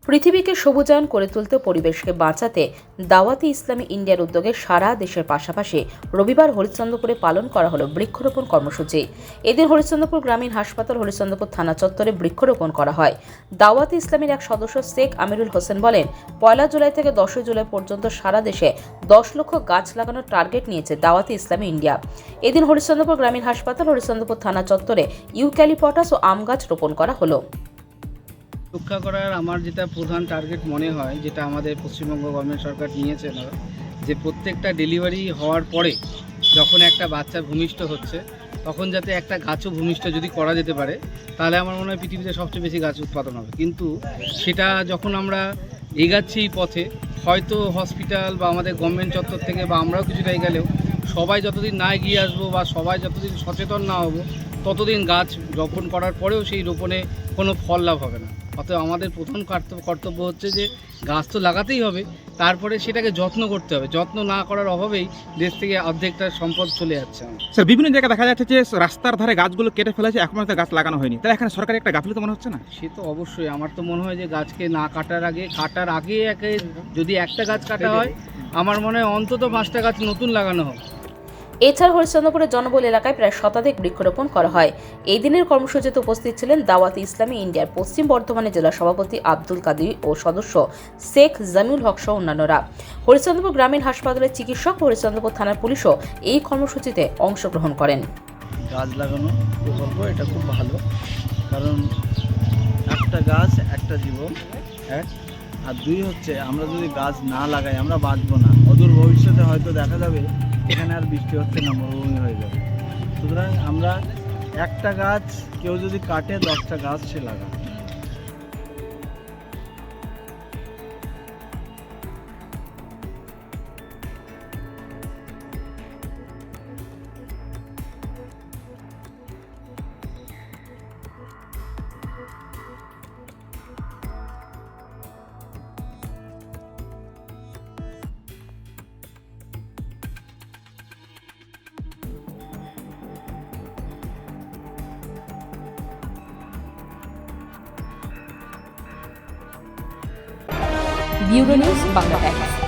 পৃথিবীকে সবুজায়ন করে তুলতে পরিবেশকে বাঁচাতে দাওয়াতে ইসলামী ইন্ডিয়ার উদ্যোগে সারা দেশের পাশাপাশি রবিবার হরিশ্চন্দ্রপুরে পালন করা হলো বৃক্ষরোপণ কর্মসূচি। এদিন হরিশ্চন্দ্রপুর গ্রামীণ হাসপাতাল হরিশ্চন্দ্রপুর থানা চত্বরে বৃক্ষরোপণ করা হয়। দাওয়াতে ইসলামীর এক সদস্য শেখ আমিরুল হোসেন বলেন, 1 জুলাই থেকে 10 জুলাই পর্যন্ত সারা দেশে 10 লক্ষ গাছ লাগানোর টার্গেট নিয়েছে দাওয়াতে ইসলামী ইন্ডিয়া। এদিন হরিশ্চন্দ্রপুর গ্রামীণ হাসপাতাল হরিশ্চন্দ্রপুর থানা চত্বরে ইউক্যালিপটাস ও আম গাছ রোপণ করা হলো। রক্ষা করার আমার যেটা প্রধান টার্গেট মনে হয়, যেটা আমাদের পশ্চিমবঙ্গ গভর্নমেন্ট সরকার নিয়েছে, যে প্রত্যেকটা ডেলিভারি হওয়ার পরে যখন একটা বাচ্চা ভূমিষ্ঠ হচ্ছে তখন যাতে একটা গাছও ভূমিষ্ঠ যদি করা যেতে পারে, তাহলে আমার মনে হয় পৃথিবীতে সবচেয়ে বেশি গাছ উৎপাদন হবে। কিন্তু সেটা যখন আমরা এগাচ্ছি এই পথে, হয়তো হসপিটাল বা আমাদের গভর্নমেন্ট চত্বর থেকে বা আমরাও কিছুটা এগোলেও সবাই যতদিন না এগিয়ে আসবো বা সবাই যতদিন সচেতন না হবো, ততদিন গাছ রোপণ করার পরেও সেই রোপণে কোনো ফল লাভ হবে না। অতএব আমাদের প্রথম কর্তব্য হচ্ছে যে গাছ তো লাগাতেই হবে, তারপরে সেটাকে যত্ন করতে হবে। যত্ন না করার অভাবেই দেশ থেকে অর্ধেকটা সম্পদ চলে যাচ্ছে। স্যার, বিভিন্ন জায়গায় দেখা যাচ্ছে যে রাস্তার ধারে গাছগুলো কেটে ফেলেছে, এখন গাছ লাগানো হয়নি। তাহলে এখানে সরকারি একটা গাফিলতি মনে হচ্ছে না? সে তো অবশ্যই। আমার তো মনে হয় যে গাছকে না কাটার আগে যদি একটা গাছ কাটা হয়, আমার মনে হয় অন্তত 5টা গাছ নতুন লাগানো হোক। এছাড়া হরিশ্চন্দ্রপুরের জনবহুল এলাকায় প্রায় শতাধিক বৃক্ষরোপণ করা হয়। এই দিনের কর্মসূচিতে উপস্থিত ছিলেন দাওয়াতে ইসলামী ইন্ডিয়ার পশ্চিম বর্ধমানের জেলা সভাপতি আব্দুল কাদির ও সদস্য শেখ জামিউল হক সহ অন্যান্যরা। হরিশ্চন্দ্রপুর গ্রামীণ হাসপাতালের চিকিৎসক ও হরিশ্চন্দ্রপুর থানার পুলিশও এই কর্মসূচিতে অংশগ্রহণ করেন। গাছ লাগানো প্রকল্প এটা খুব ভালো, কারণ একটা গাছ একটা জীবন, এক। আর 2 হচ্ছে, আমরা যদি গাছ না লাগাই আমরা বাঁচবো না। অদূর ভবিষ্যতে হয়তো দেখা যাবে এখানে আর বৃষ্টি হচ্ছে না, মরুভূমি হয়ে যাবে। সুতরাং আমরা একটা গাছ কেউ যদি কাটে 10টা গাছ সে লাগায়। Bureau news Bangla Times.